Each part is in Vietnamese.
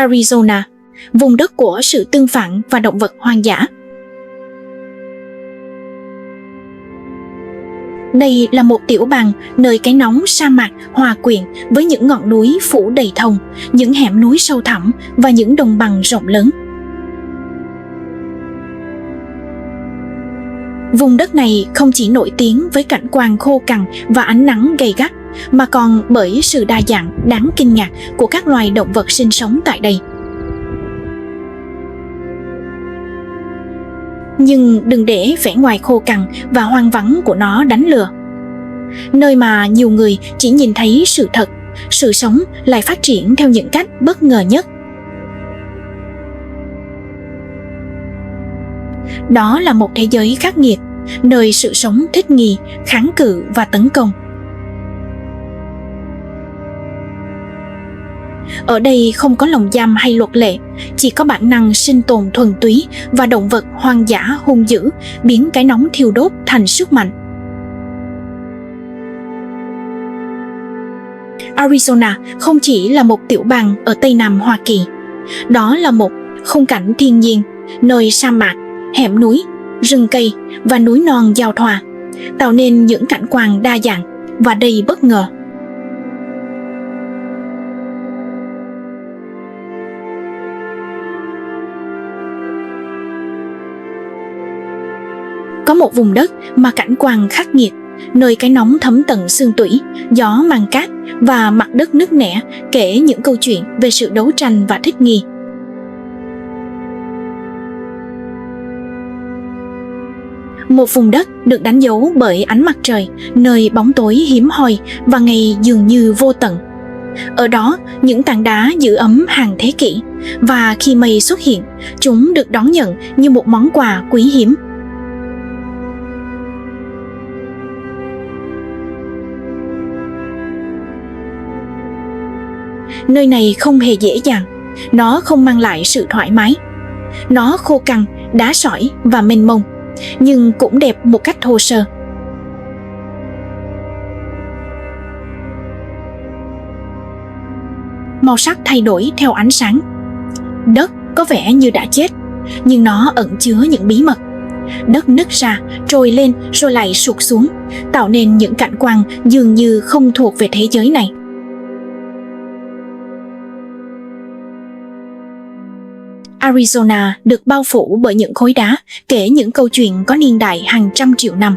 Arizona, vùng đất của sự tương phản và động vật hoang dã. Đây là một tiểu bang nơi cái nóng sa mạc hòa quyện với những ngọn núi phủ đầy thông, những hẻm núi sâu thẳm và những đồng bằng rộng lớn. Vùng đất này không chỉ nổi tiếng với cảnh quan khô cằn và ánh nắng gay gắt, mà còn bởi sự đa dạng đáng kinh ngạc của các loài động vật sinh sống tại đây. Nhưng đừng để vẻ ngoài khô cằn và hoang vắng của nó đánh lừa. Nơi mà nhiều người chỉ nhìn thấy sự thật, sự sống lại phát triển theo những cách bất ngờ nhất. Đó là một thế giới khắc nghiệt, nơi sự sống thích nghi, kháng cự và tấn công. Ở đây không có lồng giam hay luật lệ, chỉ có bản năng sinh tồn thuần túy và động vật hoang dã hung dữ biến cái nóng thiêu đốt thành sức mạnh. Arizona không chỉ là một tiểu bang ở Tây Nam Hoa Kỳ. Đó là một khung cảnh thiên nhiên, nơi sa mạc, hẻm núi, rừng cây và núi non giao thoa, tạo nên những cảnh quan đa dạng và đầy bất ngờ. Có một vùng đất mà cảnh quan khắc nghiệt, nơi cái nóng thấm tận xương tủy, gió mang cát và mặt đất nứt nẻ kể những câu chuyện về sự đấu tranh và thích nghi. Một vùng đất được đánh dấu bởi ánh mặt trời, nơi bóng tối hiếm hoi và ngày dường như vô tận. Ở đó, những tảng đá giữ ấm hàng thế kỷ, và khi mây xuất hiện, chúng được đón nhận như một món quà quý hiếm. Nơi này không hề dễ dàng, nó không mang lại sự thoải mái. Nó khô cằn, đá sỏi và mênh mông, nhưng cũng đẹp một cách thô sơ. Màu sắc thay đổi theo ánh sáng. Đất có vẻ như đã chết, nhưng nó ẩn chứa những bí mật. Đất nứt ra, trồi lên rồi lại sụt xuống, tạo nên những cảnh quan dường như không thuộc về thế giới này. Arizona được bao phủ bởi những khối đá kể những câu chuyện có niên đại hàng trăm triệu năm.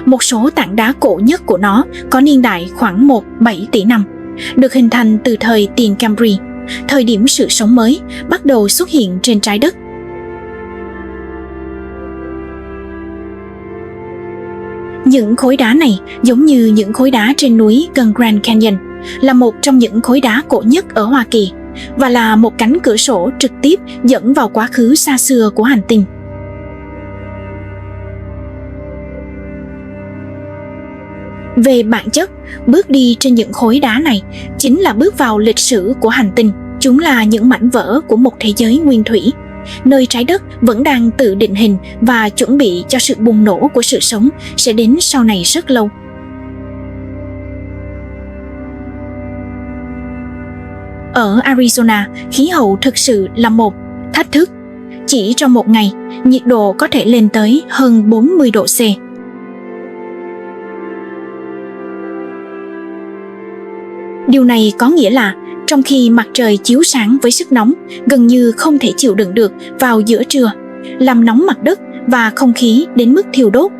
Một số tảng đá cổ nhất của nó có niên đại khoảng 1,7 tỷ năm, được hình thành từ thời tiền Cambrian, thời điểm sự sống mới bắt đầu xuất hiện trên trái đất. Những khối đá này giống như những khối đá trên núi gần Grand Canyon, là một trong những khối đá cổ nhất ở Hoa Kỳ và là một cánh cửa sổ trực tiếp dẫn vào quá khứ xa xưa của hành tinh. Về bản chất, bước đi trên những khối đá này chính là bước vào lịch sử của hành tinh. Chúng là những mảnh vỡ của một thế giới nguyên thủy, nơi trái đất vẫn đang tự định hình và chuẩn bị cho sự bùng nổ của sự sống sẽ đến sau này rất lâu. Ở Arizona, khí hậu thực sự là một thách thức. Chỉ trong một ngày, nhiệt độ có thể lên tới hơn 40 độ C. Điều này có nghĩa là trong khi mặt trời chiếu sáng với sức nóng gần như không thể chịu đựng được vào giữa trưa, làm nóng mặt đất và không khí đến mức thiêu đốt,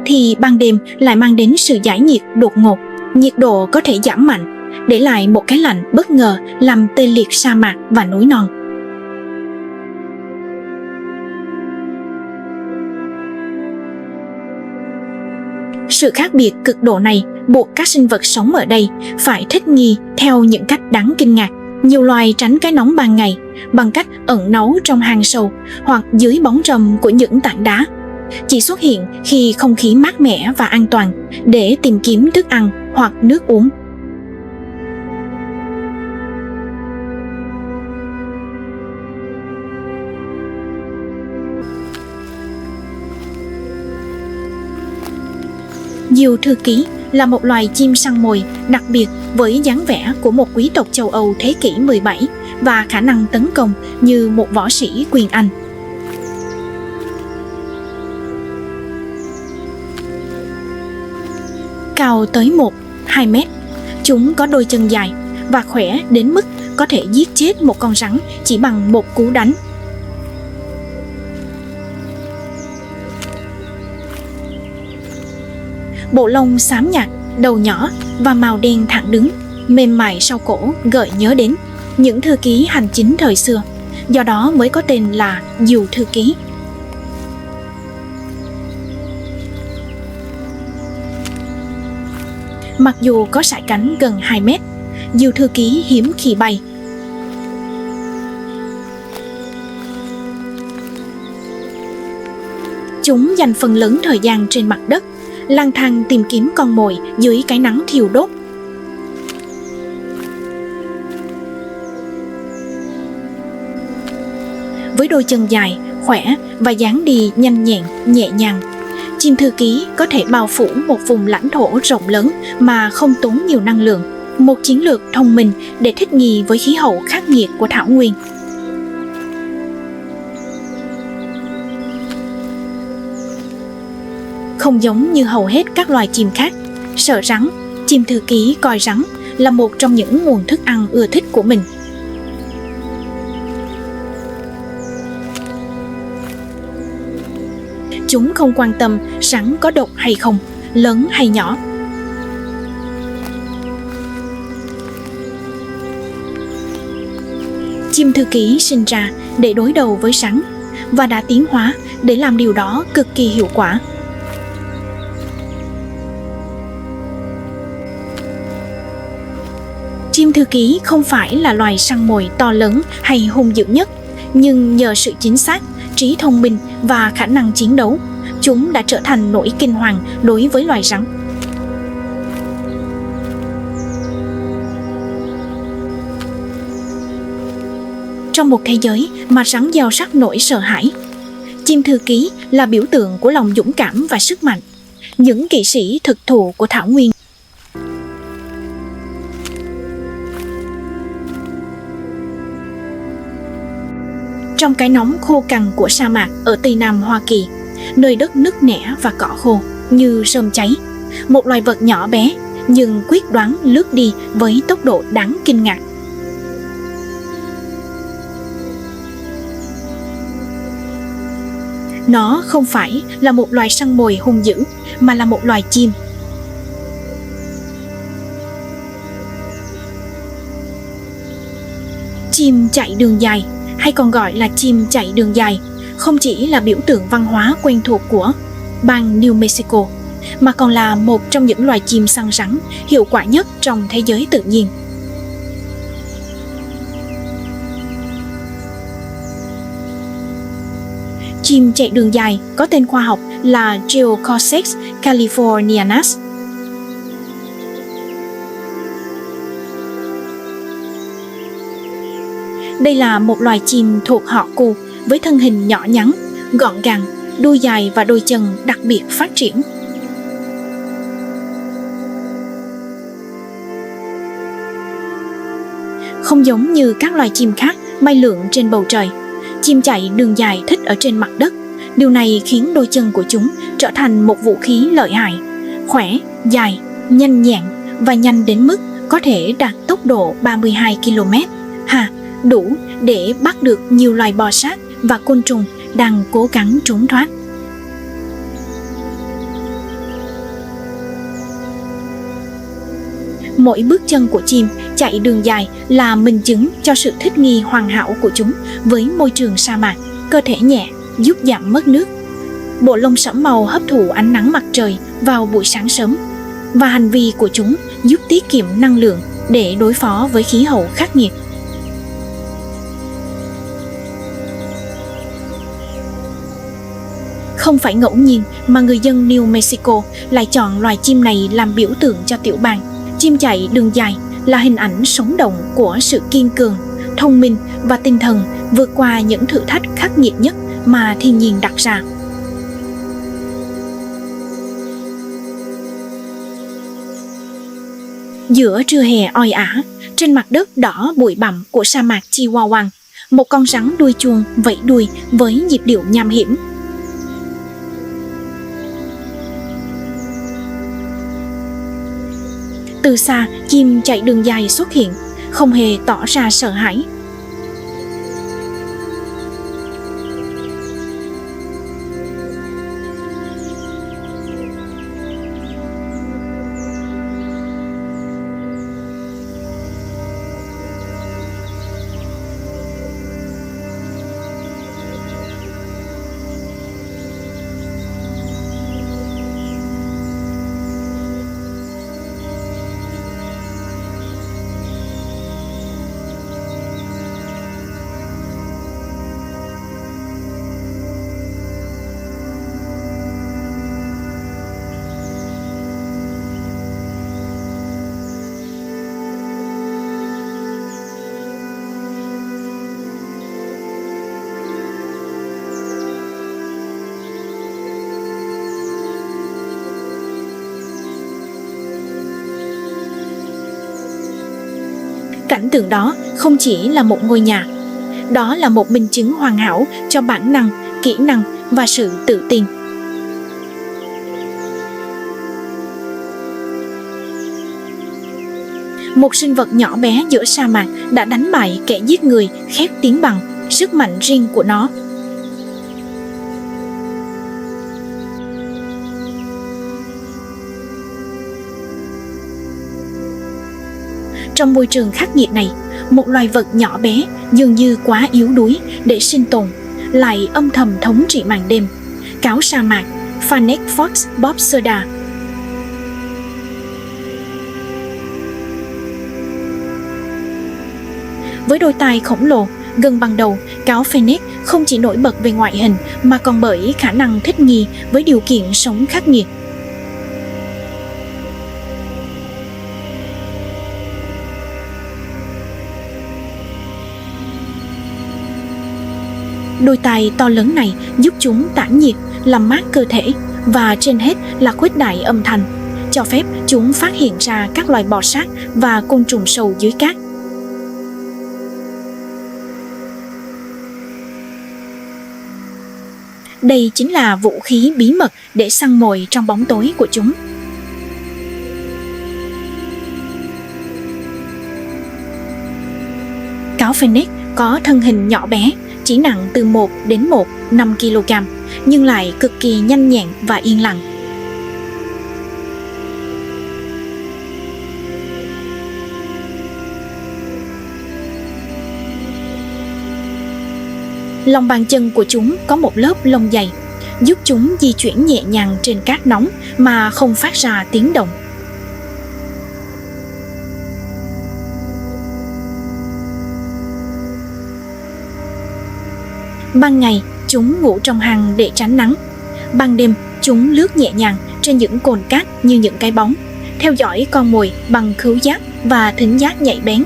thì ban đêm lại mang đến sự giải nhiệt đột ngột. Nhiệt độ có thể giảm mạnh, để lại một cái lạnh bất ngờ làm tê liệt sa mạc và núi non. Sự khác biệt cực độ này buộc các sinh vật sống ở đây phải thích nghi theo những cách đáng kinh ngạc. Nhiều loài tránh cái nóng ban ngày bằng cách ẩn náu trong hang sâu hoặc dưới bóng râm của những tảng đá, chỉ xuất hiện khi không khí mát mẻ và an toàn để tìm kiếm thức ăn hoặc nước uống. Diều thư ký là một loài chim săn mồi đặc biệt với dáng vẻ của một quý tộc châu Âu thế kỷ 17 và khả năng tấn công như một võ sĩ quyền Anh. Cao tới 1-2 mét, chúng có đôi chân dài và khỏe đến mức có thể giết chết một con rắn chỉ bằng một cú đánh. Bộ lông xám nhạt, đầu nhỏ và màu đen thẳng đứng, mềm mại sau cổ gợi nhớ đến những thư ký hành chính thời xưa, do đó mới có tên là diều thư ký. Mặc dù có sải cánh gần 2 mét, diều thư ký hiếm khi bay. Chúng dành phần lớn thời gian trên mặt đất, lang thang tìm kiếm con mồi dưới cái nắng thiêu đốt. Với đôi chân dài, khỏe và dáng đi nhanh nhẹn, nhẹ nhàng, chim thư ký có thể bao phủ một vùng lãnh thổ rộng lớn mà không tốn nhiều năng lượng, một chiến lược thông minh để thích nghi với khí hậu khắc nghiệt của thảo nguyên. Không giống như hầu hết các loài chim khác, sợ rắn, chim thư ký coi rắn là một trong những nguồn thức ăn ưa thích của mình. Chúng không quan tâm rắn có độc hay không, lớn hay nhỏ. Chim thư ký sinh ra để đối đầu với rắn và đã tiến hóa để làm điều đó cực kỳ hiệu quả. Chim thư ký không phải là loài săn mồi to lớn hay hung dữ nhất, nhưng nhờ sự chính xác, trí thông minh và khả năng chiến đấu, chúng đã trở thành nỗi kinh hoàng đối với loài rắn. Trong một thế giới mà rắn gieo rắc nỗi sợ hãi, chim thư ký là biểu tượng của lòng dũng cảm và sức mạnh, những kỵ sĩ thực thụ của thảo nguyên. Trong cái nóng khô cằn của sa mạc ở Tây Nam Hoa Kỳ, nơi đất nứt nẻ và cỏ khô như rơm cháy, một loài vật nhỏ bé nhưng quyết đoán lướt đi với tốc độ đáng kinh ngạc. Nó không phải là một loài săn mồi hung dữ, mà là một loài chim. Chim chạy đường dài, hay còn gọi là chim chạy đường dài, không chỉ là biểu tượng văn hóa quen thuộc của bang New Mexico, mà còn là một trong những loài chim săn rắn hiệu quả nhất trong thế giới tự nhiên. Chim chạy đường dài có tên khoa học là Geocortex californianus. Đây là một loài chim thuộc họ cu với thân hình nhỏ nhắn, gọn gàng, đuôi dài và đôi chân đặc biệt phát triển. Không giống như các loài chim khác bay lượn trên bầu trời, chim chạy đường dài thích ở trên mặt đất. Điều này khiến đôi chân của chúng trở thành một vũ khí lợi hại, khỏe, dài, nhanh nhẹn và nhanh đến mức có thể đạt tốc độ 32 km/h, đủ để bắt được nhiều loài bò sát và côn trùng đang cố gắng trốn thoát. Mỗi bước chân của chim chạy đường dài là minh chứng cho sự thích nghi hoàn hảo của chúng với môi trường sa mạc, cơ thể nhẹ, giúp giảm mất nước, bộ lông sẫm màu hấp thụ ánh nắng mặt trời vào buổi sáng sớm, và hành vi của chúng giúp tiết kiệm năng lượng để đối phó với khí hậu khắc nghiệt. Không phải ngẫu nhiên mà người dân New Mexico lại chọn loài chim này làm biểu tượng cho tiểu bang. Chim chạy đường dài là hình ảnh sống động của sự kiên cường, thông minh và tinh thần vượt qua những thử thách khắc nghiệt nhất mà thiên nhiên đặt ra. Giữa trưa hè oi ả, trên mặt đất đỏ bụi bặm của sa mạc Chihuahua, một con rắn đuôi chuông vẫy đuôi với nhịp điệu nham hiểm. Từ xa, chim chạy đường dài xuất hiện, không hề tỏ ra sợ hãi. Cảnh tượng đó không chỉ là một ngôi nhà, đó là một minh chứng hoàn hảo cho bản năng, kỹ năng và sự tự tin. Một sinh vật nhỏ bé giữa sa mạc đã đánh bại kẻ giết người khét tiếng bằng sức mạnh riêng của nó. Trong môi trường khắc nghiệt này, một loài vật nhỏ bé dường như quá yếu đuối để sinh tồn lại âm thầm thống trị màn đêm. Cáo sa mạc Fennec Fox bobseda. Với đôi tai khổng lồ gần bằng đầu, cáo Fennec không chỉ nổi bật về ngoại hình mà còn bởi khả năng thích nghi với điều kiện sống khắc nghiệt. Đôi tai to lớn này giúp chúng tản nhiệt, làm mát cơ thể và trên hết là khuếch đại âm thanh, cho phép chúng phát hiện ra các loài bò sát và côn trùng sâu dưới cát. Đây chính là vũ khí bí mật để săn mồi trong bóng tối của chúng. Cáo Fennec có thân hình nhỏ bé, chỉ nặng từ 1 đến 1,5 kg, nhưng lại cực kỳ nhanh nhẹn và yên lặng. Lòng bàn chân của chúng có một lớp lông dày, giúp chúng di chuyển nhẹ nhàng trên cát nóng mà không phát ra tiếng động. Ban ngày, chúng ngủ trong hang để tránh nắng. Ban đêm, chúng lướt nhẹ nhàng trên những cồn cát như những cái bóng, theo dõi con mồi bằng khứu giác và thính giác nhạy bén.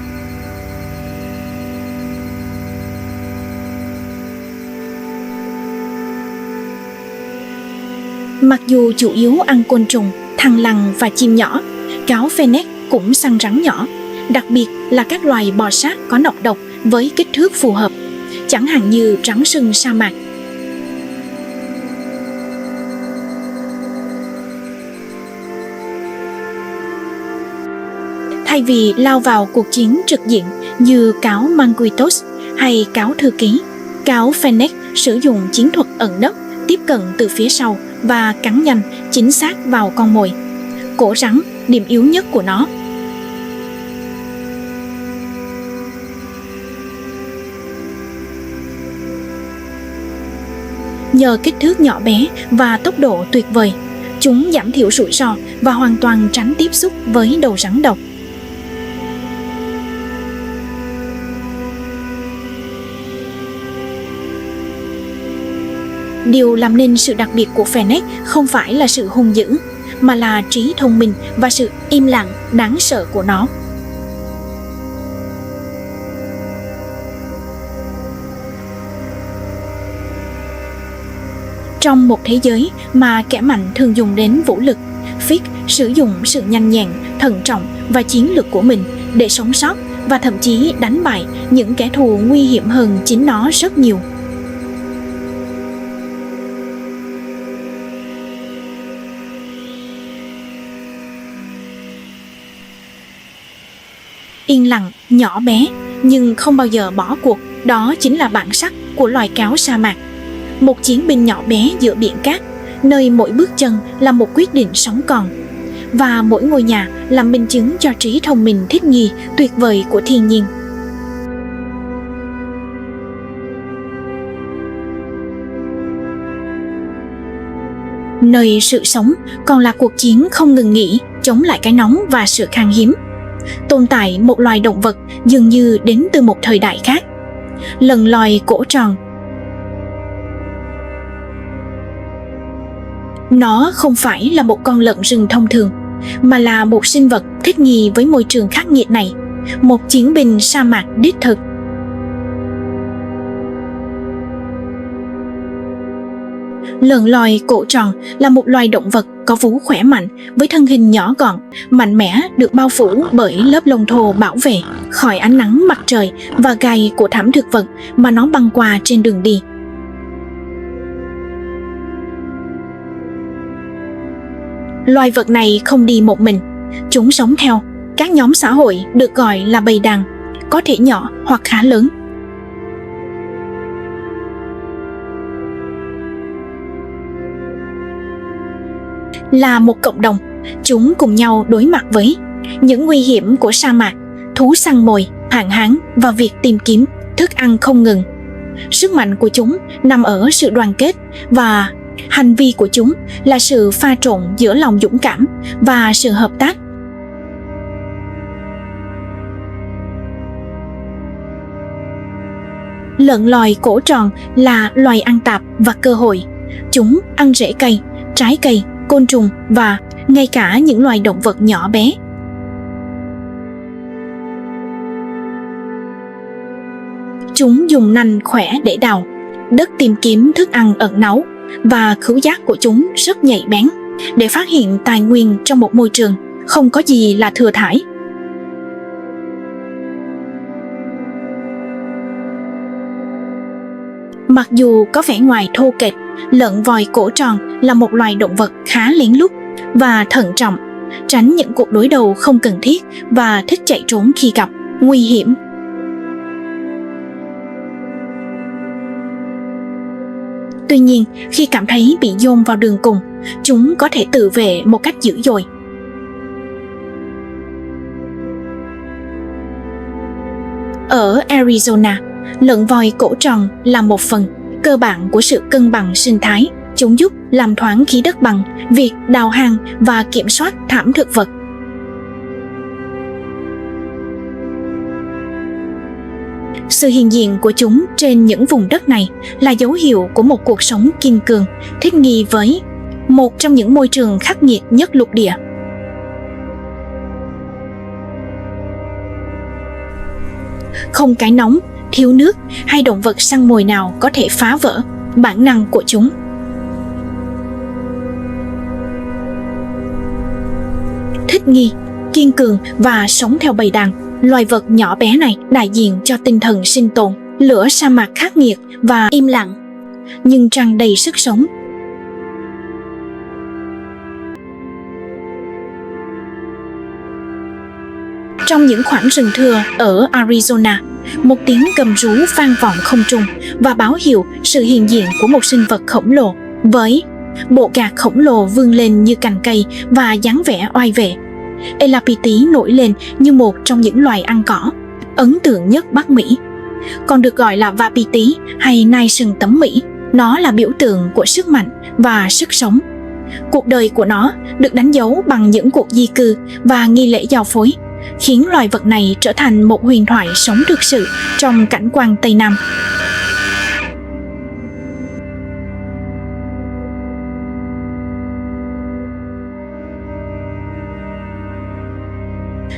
Mặc dù chủ yếu ăn côn trùng, thằn lằn và chim nhỏ, cáo Fennec cũng săn rắn nhỏ, đặc biệt là các loài bò sát có nọc độc với kích thước phù hợp, chẳng hạn như rắn sừng sa mạc. Thay vì lao vào cuộc chiến trực diện như cáo Manguitos hay cáo Thư Ký, cáo Fennec sử dụng chiến thuật ẩn nấp, tiếp cận từ phía sau và cắn nhanh, chính xác vào con mồi, cổ rắn, điểm yếu nhất của nó. Nhờ kích thước nhỏ bé và tốc độ tuyệt vời, chúng giảm thiểu rủi ro và hoàn toàn tránh tiếp xúc với đầu rắn độc. Điều làm nên sự đặc biệt của Fennec không phải là sự hung dữ, mà là trí thông minh và sự im lặng đáng sợ của nó. Trong một thế giới mà kẻ mạnh thường dùng đến vũ lực, Fix sử dụng sự nhanh nhẹn, thận trọng và chiến lược của mình để sống sót và thậm chí đánh bại những kẻ thù nguy hiểm hơn chính nó rất nhiều. Yên lặng, nhỏ bé nhưng không bao giờ bỏ cuộc, đó chính là bản sắc của loài cáo sa mạc. Một chiến binh nhỏ bé giữa biển cát, nơi mỗi bước chân là một quyết định sống còn, và mỗi ngôi nhà là minh chứng cho trí thông minh thích nghi tuyệt vời của thiên nhiên. Nơi sự sống còn là cuộc chiến không ngừng nghỉ chống lại cái nóng và sự khan hiếm. Tồn tại một loài động vật dường như đến từ một thời đại khác, lợn lòi cổ tròn. Nó không phải là một con lợn rừng thông thường, mà là một sinh vật thích nghi với môi trường khắc nghiệt này, một chiến binh sa mạc đích thực. Lợn lòi cổ tròn là một loài động vật có vú khỏe mạnh với thân hình nhỏ gọn, mạnh mẽ, được bao phủ bởi lớp lông thô bảo vệ khỏi ánh nắng mặt trời và gai của thảm thực vật mà nó băng qua trên đường đi. Loài vật này không đi một mình, chúng sống theo các nhóm xã hội được gọi là bầy đàn, có thể nhỏ hoặc khá lớn. Là một cộng đồng, chúng cùng nhau đối mặt với những nguy hiểm của sa mạc, thú săn mồi, hạn hán và việc tìm kiếm thức ăn không ngừng. Sức mạnh của chúng nằm ở sự đoàn kết, và hành vi của chúng là sự pha trộn giữa lòng dũng cảm và sự hợp tác. Lợn lòi cổ tròn là loài ăn tạp và cơ hội. Chúng ăn rễ cây, trái cây, côn trùng và ngay cả những loài động vật nhỏ bé. Chúng dùng nanh khỏe để đào đất tìm kiếm thức ăn ẩn náu, và khứu giác của chúng rất nhạy bén để phát hiện tài nguyên trong một môi trường không có gì là thừa thãi. Mặc dù có vẻ ngoài thô kệch, lợn vòi cổ tròn là một loài động vật khá lén lút và thận trọng, tránh những cuộc đối đầu không cần thiết và thích chạy trốn khi gặp nguy hiểm. Tuy nhiên, khi cảm thấy bị dồn vào đường cùng, chúng có thể tự vệ một cách dữ dội. Ở Arizona, lợn vòi cổ tròn là một phần cơ bản của sự cân bằng sinh thái. Chúng giúp làm thoáng khí đất bằng việc đào hang và kiểm soát thảm thực vật. Sự hiện diện của chúng trên những vùng đất này là dấu hiệu của một cuộc sống kiên cường, thích nghi với một trong những môi trường khắc nghiệt nhất lục địa. Không cái nóng, thiếu nước hay động vật săn mồi nào có thể phá vỡ bản năng của chúng. Thích nghi, kiên cường và sống theo bầy đàn, loài vật nhỏ bé này đại diện cho tinh thần sinh tồn, lửa sa mạc khắc nghiệt và im lặng, nhưng tràn đầy sức sống. Trong những khoảng rừng thưa ở Arizona, một tiếng gầm rú vang vọng không trung và báo hiệu sự hiện diện của một sinh vật khổng lồ với bộ gạc khổng lồ vươn lên như cành cây và dáng vẻ oai vệ. Elapitis nổi lên như một trong những loài ăn cỏ ấn tượng nhất Bắc Mỹ, còn được gọi là Wapiti hay nai sừng tấm Mỹ. Nó là biểu tượng của sức mạnh và sức sống. Cuộc đời của nó được đánh dấu bằng những cuộc di cư và nghi lễ giao phối, khiến loài vật này trở thành một huyền thoại sống thực sự trong cảnh quan Tây Nam.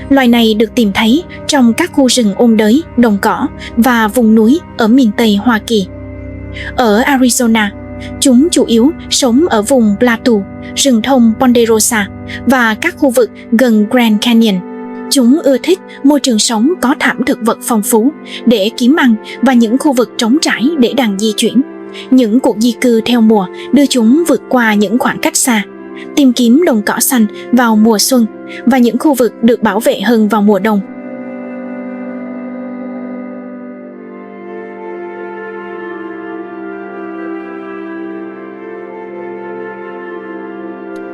Loài này được tìm thấy trong các khu rừng ôn đới, đồng cỏ và vùng núi ở miền Tây Hoa Kỳ. Ở Arizona, Chúng chủ yếu sống ở vùng Plateau, rừng thông Ponderosa và các khu vực gần Grand Canyon. Chúng ưa thích môi trường sống có thảm thực vật phong phú để kiếm ăn và những khu vực trống trải để đàn di chuyển. Những cuộc di cư theo mùa đưa chúng vượt qua những khoảng cách xa, tìm kiếm đồng cỏ xanh vào mùa xuân và những khu vực được bảo vệ hơn vào mùa đông.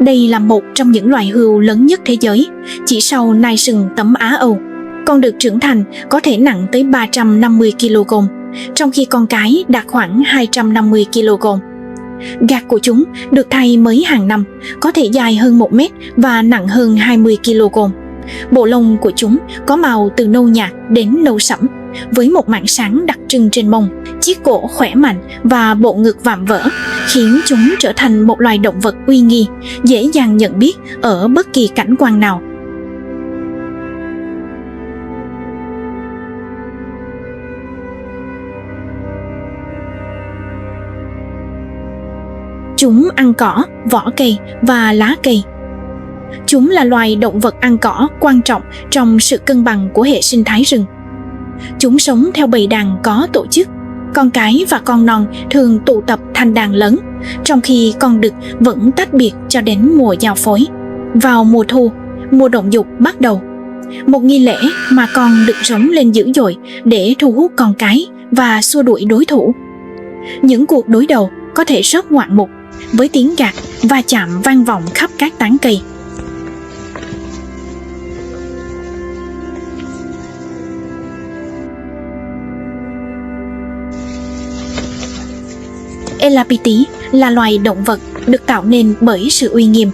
Đây là một trong những loài hươu lớn nhất thế giới, chỉ sau nai sừng tấm Á Âu. Con đực trưởng thành có thể nặng tới 350 kg, trong khi con cái đạt khoảng 250 kg. Gạc của chúng được thay mới hàng năm, có thể dài hơn 1 mét và nặng hơn 20 kg. Bộ lông của chúng có màu từ nâu nhạt đến nâu sẫm, với một mảng sáng đặc trưng trên mông, chiếc cổ khỏe mạnh và bộ ngực vạm vỡ, khiến chúng trở thành một loài động vật uy nghi, dễ dàng nhận biết ở bất kỳ cảnh quan nào. Chúng ăn cỏ, vỏ cây và lá cây. Chúng là loài động vật ăn cỏ quan trọng trong sự cân bằng của hệ sinh thái rừng. Chúng sống theo bầy đàn có tổ chức. Con cái và con non thường tụ tập thành đàn lớn, trong khi con đực vẫn tách biệt cho đến mùa giao phối. Vào mùa thu, mùa động dục bắt đầu. Một nghi lễ mà con đực rống lên dữ dội để thu hút con cái và xua đuổi đối thủ. Những cuộc đối đầu có thể rất ngoạn mục, với tiếng gạt va chạm vang vọng khắp các tán cây. Elapiti là loài động vật được tạo nên bởi sự uy nghiêm.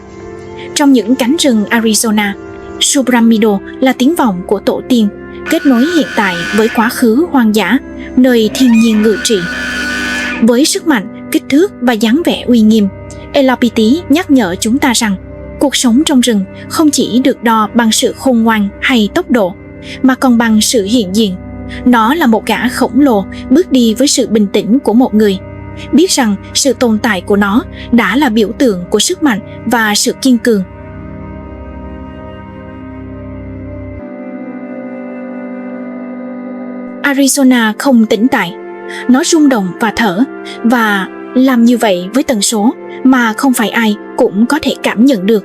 Trong những cánh rừng Arizona, Subramido là tiếng vọng của tổ tiên, kết nối hiện tại với quá khứ hoang dã, nơi thiên nhiên ngự trị. Với sức mạnh, kích thước và dáng vẻ uy nghiêm, Elapiti nhắc nhở chúng ta rằng cuộc sống trong rừng không chỉ được đo bằng sự khôn ngoan hay tốc độ, mà còn bằng sự hiện diện. Nó là một gã khổng lồ bước đi với sự bình tĩnh của một người, biết rằng sự tồn tại của nó đã là biểu tượng của sức mạnh và sự kiên cường. Arizona không tĩnh tại. Nó rung động và thở, và làm như vậy với tần số mà không phải ai cũng có thể cảm nhận được.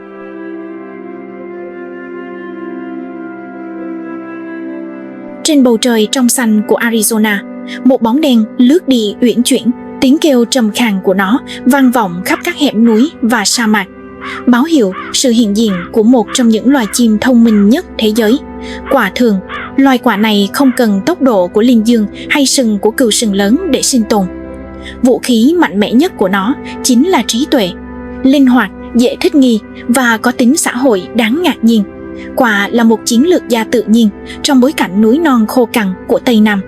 Trên bầu trời trong xanh của Arizona, một bóng đen lướt đi uyển chuyển. Tiếng kêu trầm khàn của nó vang vọng khắp các hẻm núi và sa mạc, báo hiệu sự hiện diện của một trong những loài chim thông minh nhất thế giới. Quả thường, loài quạ này không cần tốc độ của linh dương hay sừng của cừu sừng lớn để sinh tồn. Vũ khí mạnh mẽ nhất của nó chính là trí tuệ, linh hoạt, dễ thích nghi và có tính xã hội đáng ngạc nhiên. Quạ là một chiến lược gia tự nhiên trong bối cảnh núi non khô cằn của Tây Nam.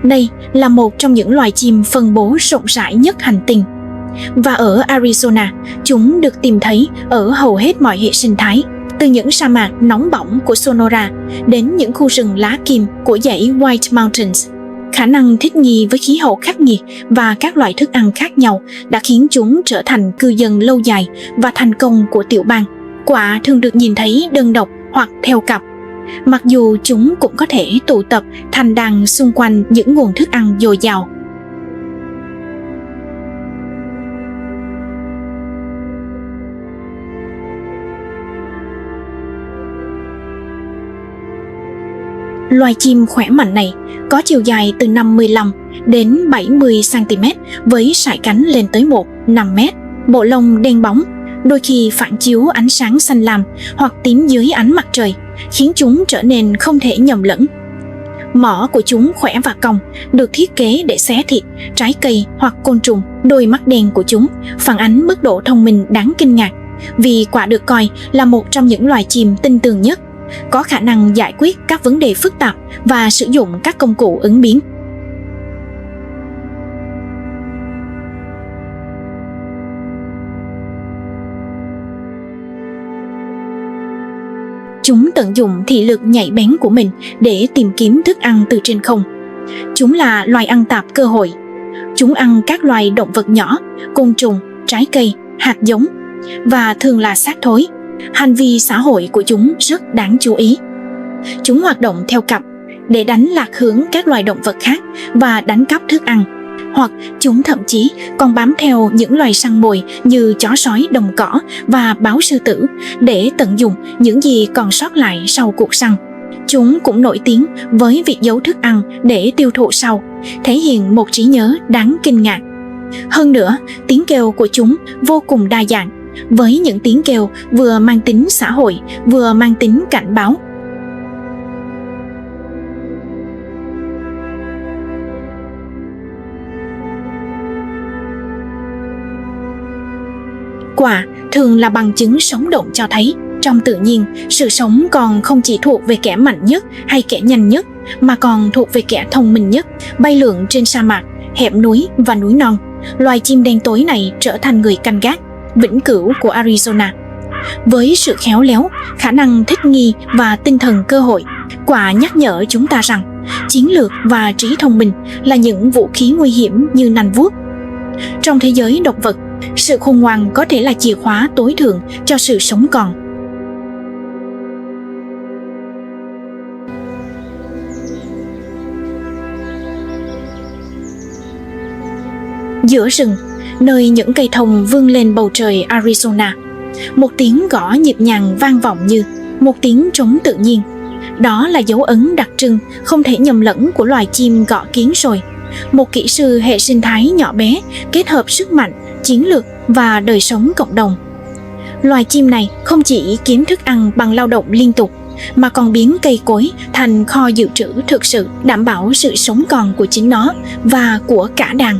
Đây là một trong những loài chim phân bố rộng rãi nhất hành tinh. Và ở Arizona, chúng được tìm thấy ở hầu hết mọi hệ sinh thái, từ những sa mạc nóng bỏng của Sonora đến những khu rừng lá kim của dãy White Mountains. Khả năng thích nghi với khí hậu khắc nghiệt và các loại thức ăn khác nhau đã khiến chúng trở thành cư dân lâu dài và thành công của tiểu bang. Quạ thường được nhìn thấy đơn độc hoặc theo cặp, mặc dù chúng cũng có thể tụ tập thành đàn xung quanh những nguồn thức ăn dồi dào. Loài chim khỏe mạnh này có chiều dài từ 55 đến 70 cm với sải cánh lên tới 5 m. Bộ lông đen bóng, đôi khi phản chiếu ánh sáng xanh lam hoặc tím dưới ánh mặt trời, khiến chúng trở nên không thể nhầm lẫn. Mỏ của chúng khỏe và cong, được thiết kế để xé thịt, trái cây hoặc côn trùng. Đôi mắt đen của chúng phản ánh mức độ thông minh đáng kinh ngạc, vì quạ được coi là một trong những loài chim tinh tường nhất, có khả năng giải quyết các vấn đề phức tạp và sử dụng các công cụ ứng biến. Chúng tận dụng thị lực nhạy bén của mình để tìm kiếm thức ăn từ trên không. Chúng là loài ăn tạp cơ hội. Chúng ăn các loài động vật nhỏ, côn trùng, trái cây, hạt giống và thường là xác thối. Hành vi xã hội của chúng rất đáng chú ý. Chúng hoạt động theo cặp để đánh lạc hướng các loài động vật khác và đánh cắp thức ăn. Hoặc chúng thậm chí còn bám theo những loài săn mồi như chó sói đồng cỏ và báo sư tử để tận dụng những gì còn sót lại sau cuộc săn. Chúng cũng nổi tiếng với việc giấu thức ăn để tiêu thụ sau, thể hiện một trí nhớ đáng kinh ngạc. Hơn nữa, tiếng kêu của chúng vô cùng đa dạng, với những tiếng kêu vừa mang tính xã hội, vừa mang tính cảnh báo. Quả thường là bằng chứng sống động cho thấy trong tự nhiên, sự sống còn không chỉ thuộc về kẻ mạnh nhất hay kẻ nhanh nhất, mà còn thuộc về kẻ thông minh nhất. Bay lượn trên sa mạc, hẻm núi và núi non, loài chim đen tối này trở thành người canh gác vĩnh cửu của Arizona. Với sự khéo léo, khả năng thích nghi và tinh thần cơ hội, quả nhắc nhở chúng ta rằng chiến lược và trí thông minh là những vũ khí nguy hiểm như nanh vuốt. Trong thế giới động vật, sự khôn ngoan có thể là chìa khóa tối thượng cho sự sống còn. Giữa rừng, nơi những cây thông vươn lên bầu trời Arizona, một tiếng gõ nhịp nhàng vang vọng như một tiếng trống tự nhiên. Đó là dấu ấn đặc trưng không thể nhầm lẫn của loài chim gõ kiến sồi, một kỹ sư hệ sinh thái nhỏ bé kết hợp sức mạnh, chiến lược và đời sống cộng đồng. Loài chim này không chỉ kiếm thức ăn bằng lao động liên tục, mà còn biến cây cối thành kho dự trữ thực sự, đảm bảo sự sống còn của chính nó và của cả đàn.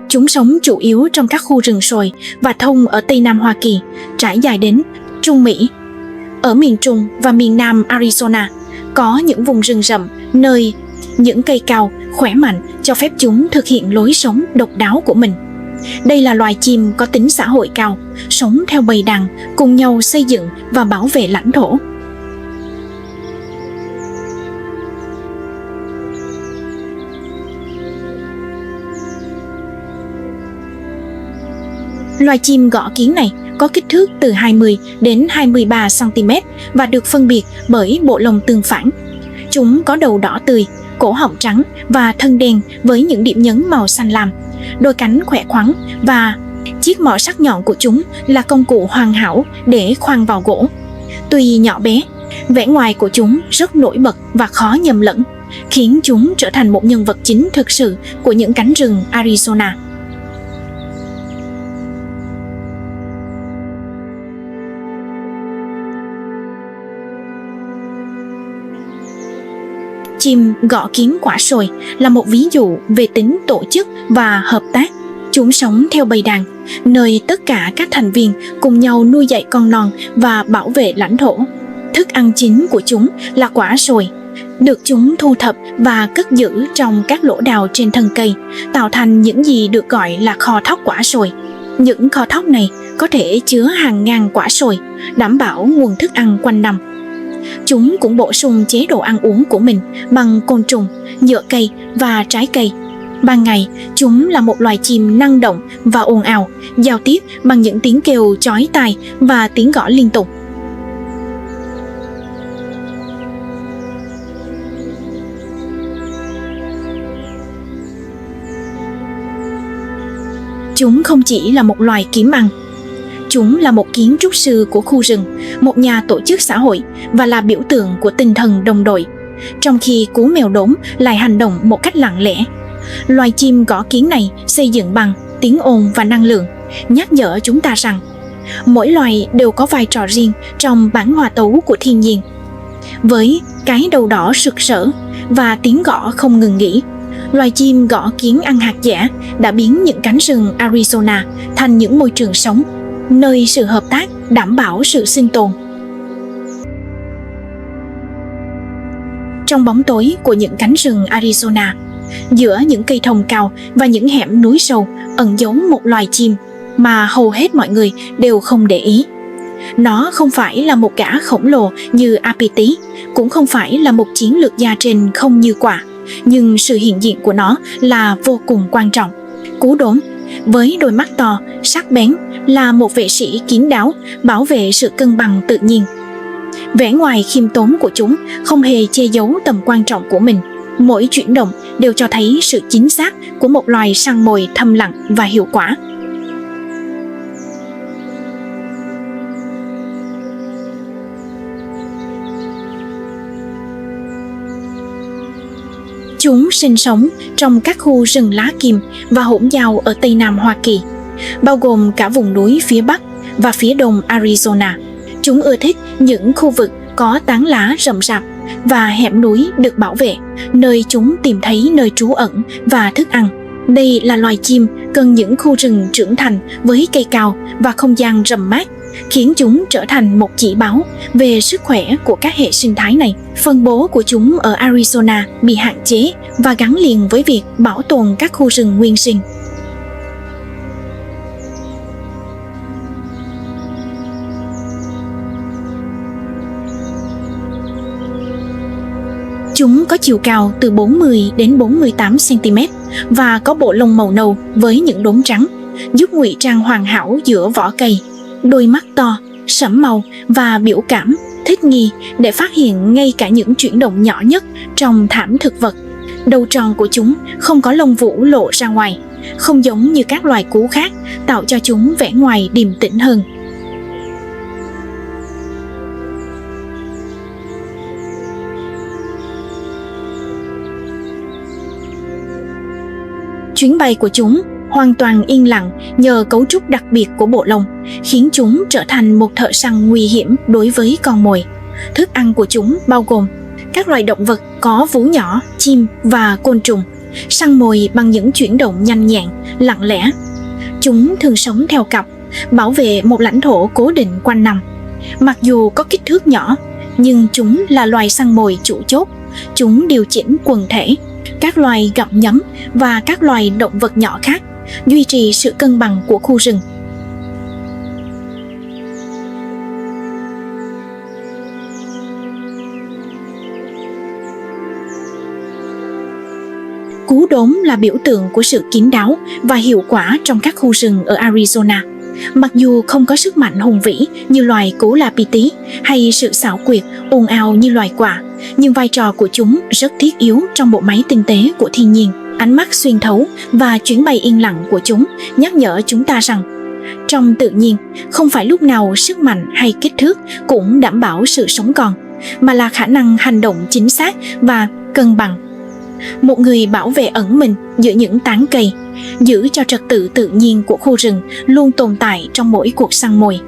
Chúng sống chủ yếu trong các khu rừng sồi và thông ở Tây Nam Hoa Kỳ, trải dài đến Trung Mỹ. Ở miền Trung và miền Nam Arizona, có những vùng rừng rậm nơi những cây cao, khỏe mạnh cho phép chúng thực hiện lối sống độc đáo của mình. Đây là loài chim có tính xã hội cao, sống theo bầy đàn, cùng nhau xây dựng và bảo vệ lãnh thổ. Loài chim gõ kiến này có kích thước từ 20 đến 23 cm và được phân biệt bởi bộ lông tương phản. Chúng có đầu đỏ tươi, cổ họng trắng và thân đen với những điểm nhấn màu xanh lam. Đôi cánh khỏe khoắn và chiếc mỏ sắc nhọn của chúng là công cụ hoàn hảo để khoan vào gỗ. Tuy nhỏ bé, vẻ ngoài của chúng rất nổi bật và khó nhầm lẫn, khiến chúng trở thành một nhân vật chính thực sự của những cánh rừng Arizona. Chim gõ kiến quả sồi là một ví dụ về tính tổ chức và hợp tác. Chúng sống theo bầy đàn, nơi tất cả các thành viên cùng nhau nuôi dạy con non và bảo vệ lãnh thổ. Thức ăn chính của chúng là quả sồi, được chúng thu thập và cất giữ trong các lỗ đào trên thân cây, tạo thành những gì được gọi là kho thóc quả sồi. Những kho thóc này có thể chứa hàng ngàn quả sồi, đảm bảo nguồn thức ăn quanh năm. Chúng cũng bổ sung chế độ ăn uống của mình bằng côn trùng, nhựa cây và trái cây. Ban ngày, chúng là một loài chim năng động và ồn ào, giao tiếp bằng những tiếng kêu chói tai và tiếng gõ liên tục. Chúng không chỉ là một loài kiếm ăn. Chúng là một kiến trúc sư của khu rừng, một nhà tổ chức xã hội và là biểu tượng của tinh thần đồng đội, trong khi cú mèo đốm lại hành động một cách lặng lẽ. Loài chim gõ kiến này xây dựng bằng tiếng ồn và năng lượng, nhắc nhở chúng ta rằng mỗi loài đều có vai trò riêng trong bản hòa tấu của thiên nhiên. Với cái đầu đỏ rực rỡ và tiếng gõ không ngừng nghỉ, loài chim gõ kiến ăn hạt dẻ đã biến những cánh rừng Arizona thành những môi trường sống, nơi sự hợp tác đảm bảo sự sinh tồn. Trong bóng tối của những cánh rừng Arizona, Giữa những cây thông cao và những hẻm núi sâu ẩn giấu một loài chim mà hầu hết mọi người đều không để ý. Nó không phải là một gã khổng lồ như Apiti, cũng không phải là một chiến lược gia trên không như quả, nhưng sự hiện diện của nó là vô cùng quan trọng. Cú đốm, với đôi mắt to, sắc bén, là một vệ sĩ kín đáo, bảo vệ sự cân bằng tự nhiên. Vẻ ngoài khiêm tốn của chúng không hề che giấu tầm quan trọng của mình. Mỗi chuyển động đều cho thấy sự chính xác của một loài săn mồi thầm lặng và hiệu quả. Chúng sinh sống trong các khu rừng lá kim và hỗn giao ở Tây Nam Hoa Kỳ, bao gồm cả vùng núi phía Bắc và phía Đông Arizona. Chúng ưa thích những khu vực có tán lá rậm rạp và hẻm núi được bảo vệ, nơi chúng tìm thấy nơi trú ẩn và thức ăn. Đây là loài chim cần những khu rừng trưởng thành với cây cao và không gian rậm mát, khiến chúng trở thành một chỉ báo về sức khỏe của các hệ sinh thái này. Phân bố của chúng ở Arizona bị hạn chế và gắn liền với việc bảo tồn các khu rừng nguyên sinh. Chúng có chiều cao từ 40 đến 48 cm và có bộ lông màu nâu với những đốm trắng, giúp ngụy trang hoàn hảo giữa vỏ cây. Đôi mắt to, sẫm màu và biểu cảm thích nghi để phát hiện ngay cả những chuyển động nhỏ nhất trong thảm thực vật. Đầu tròn của chúng không có lông vũ lộ ra ngoài, không giống như các loài cú khác, tạo cho chúng vẻ ngoài điềm tĩnh hơn. Chuyến bay của chúng hoàn toàn yên lặng nhờ cấu trúc đặc biệt của bộ lông, khiến chúng trở thành một thợ săn nguy hiểm đối với con mồi. Thức ăn của chúng bao gồm các loài động vật có vú nhỏ, chim và côn trùng, săn mồi bằng những chuyển động nhanh nhẹn, lặng lẽ. Chúng thường sống theo cặp, bảo vệ một lãnh thổ cố định quanh năm. Mặc dù có kích thước nhỏ, nhưng chúng là loài săn mồi chủ chốt. Chúng điều chỉnh quần thể, các loài gặm nhấm và các loài động vật nhỏ khác, duy trì sự cân bằng của khu rừng. Cú đốm là biểu tượng của sự kín đáo và hiệu quả trong các khu rừng ở Arizona. Mặc dù không có sức mạnh hùng vĩ như loài cú lapiti hay sự xảo quyệt, ồn ào như loài quạ, nhưng vai trò của chúng rất thiết yếu trong bộ máy tinh tế của thiên nhiên. Ánh mắt xuyên thấu và chuyến bay yên lặng của chúng nhắc nhở chúng ta rằng trong tự nhiên, không phải lúc nào sức mạnh hay kích thước cũng đảm bảo sự sống còn, mà là khả năng hành động chính xác và cân bằng. Một người bảo vệ ẩn mình giữa những tán cây, giữ cho trật tự tự nhiên của khu rừng luôn tồn tại trong mỗi cuộc săn mồi.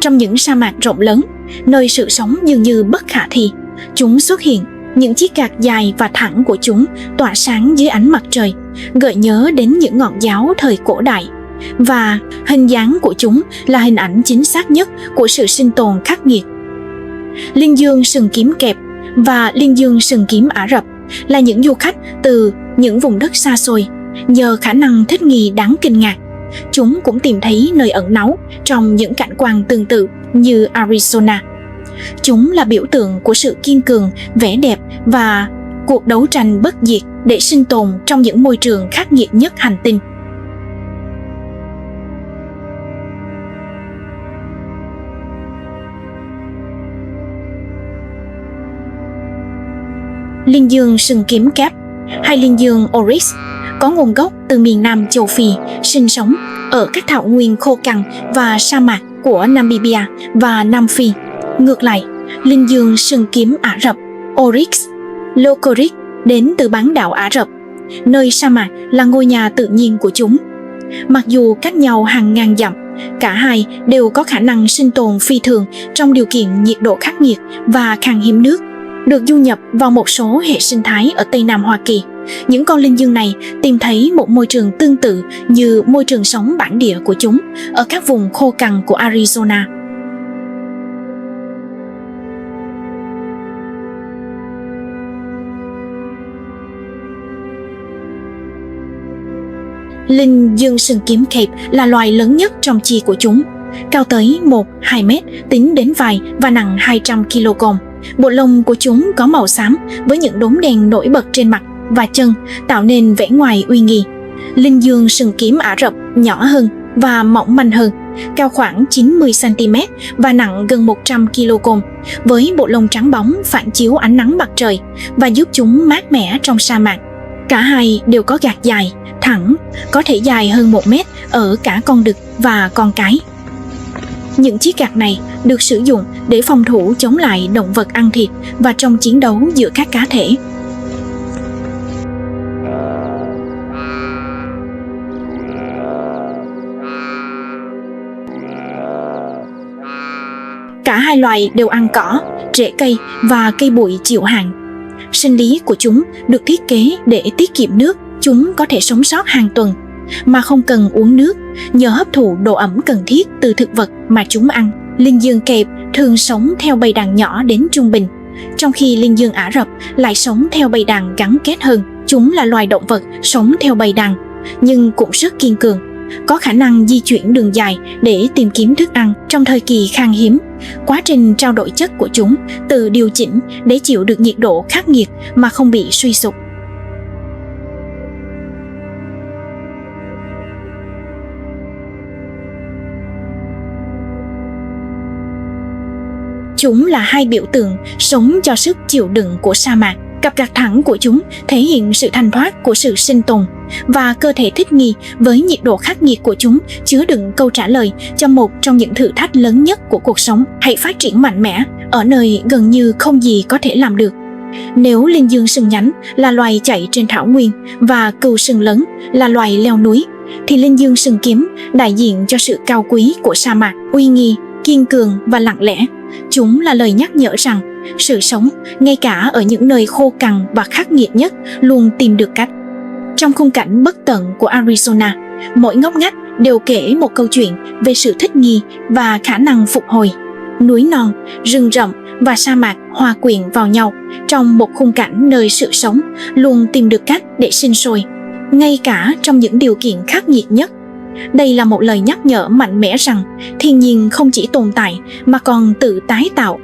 Trong những sa mạc rộng lớn, nơi sự sống dường như bất khả thi, chúng xuất hiện. Những chiếc gạt dài và thẳng của chúng tỏa sáng dưới ánh mặt trời, gợi nhớ đến những ngọn giáo thời cổ đại. Và hình dáng của chúng là hình ảnh chính xác nhất của sự sinh tồn khắc nghiệt. Liên dương sừng kiếm kẹp và liên dương sừng kiếm Ả Rập là những du khách từ những vùng đất xa xôi. Nhờ khả năng thích nghi đáng kinh ngạc, chúng cũng tìm thấy nơi ẩn náu trong những cảnh quan tương tự như Arizona. Chúng là biểu tượng của sự kiên cường, vẻ đẹp và cuộc đấu tranh bất diệt để sinh tồn trong những môi trường khắc nghiệt nhất hành tinh. Liên dương sừng kiếm kép hay liên dương oryx có nguồn gốc từ miền Nam châu Phi, sinh sống ở các thảo nguyên khô cằn và sa mạc của Namibia và Nam Phi. Ngược lại, liên dương sừng kiếm Ả Rập Oryx leucoric đến từ bán đảo Ả Rập, nơi sa mạc là ngôi nhà tự nhiên của chúng. Mặc dù cách nhau hàng ngàn dặm, cả hai đều có khả năng sinh tồn phi thường trong điều kiện nhiệt độ khắc nghiệt và khan hiếm nước. Được du nhập vào một số hệ sinh thái ở Tây Nam Hoa Kỳ, Những con linh dương này tìm thấy một môi trường tương tự như môi trường sống bản địa của chúng ở các vùng khô cằn của Arizona. Linh dương sừng kiếm Cape là loài lớn nhất trong chi của chúng, cao tới 1-2 mét tính đến vai và nặng 200 kg. Bộ lông của chúng có màu xám với những đốm đen nổi bật trên mặt và chân, tạo nên vẻ ngoài uy nghi. Linh dương sừng kiếm Ả Rập nhỏ hơn và mỏng manh hơn, cao khoảng 90 cm và nặng gần 100 kg, với bộ lông trắng bóng phản chiếu ánh nắng mặt trời và giúp chúng mát mẻ trong sa mạc. Cả hai đều có gạc dài, thẳng, có thể dài hơn 1 mét ở cả con đực và con cái. Những chiếc gạc này được sử dụng để phòng thủ chống lại động vật ăn thịt và trong chiến đấu giữa các cá thể. Cả hai loài đều ăn cỏ, rễ cây và cây bụi chịu hạn. Sinh lý của chúng được thiết kế để tiết kiệm nước. Chúng có thể sống sót hàng tuần mà không cần uống nước nhờ hấp thụ độ ẩm cần thiết từ thực vật mà chúng ăn. Linh dương Cape thường sống theo bầy đàn nhỏ đến trung bình, trong khi linh dương Ả Rập lại sống theo bầy đàn gắn kết hơn. Chúng là loài động vật sống theo bầy đàn, nhưng cũng rất kiên cường, có khả năng di chuyển đường dài để tìm kiếm thức ăn trong thời kỳ khan hiếm. Quá trình trao đổi chất của chúng tự điều chỉnh để chịu được nhiệt độ khắc nghiệt mà không bị suy sụp. Chúng là hai biểu tượng sống cho sức chịu đựng của sa mạc. Cặp gạc thẳng của chúng thể hiện sự thanh thoát của sự sinh tồn, và cơ thể thích nghi với nhiệt độ khắc nghiệt của chúng chứa đựng câu trả lời cho một trong những thử thách lớn nhất của cuộc sống: hãy phát triển mạnh mẽ ở nơi gần như không gì có thể làm được. Nếu linh dương sừng nhánh là loài chạy trên thảo nguyên và cừu sừng lớn là loài leo núi, thì linh dương sừng kiếm đại diện cho sự cao quý của sa mạc, uy nghi, kiên cường và lặng lẽ. Chúng là lời nhắc nhở rằng sự sống, ngay cả ở những nơi khô cằn và khắc nghiệt nhất, luôn tìm được cách. Trong khung cảnh bất tận của Arizona, mỗi ngóc ngách đều kể một câu chuyện về sự thích nghi và khả năng phục hồi. Núi non, rừng rậm và sa mạc hòa quyện vào nhau trong một khung cảnh nơi sự sống luôn tìm được cách để sinh sôi, ngay cả trong những điều kiện khắc nghiệt nhất. Đây là một lời nhắc nhở mạnh mẽ rằng thiên nhiên không chỉ tồn tại mà còn tự tái tạo.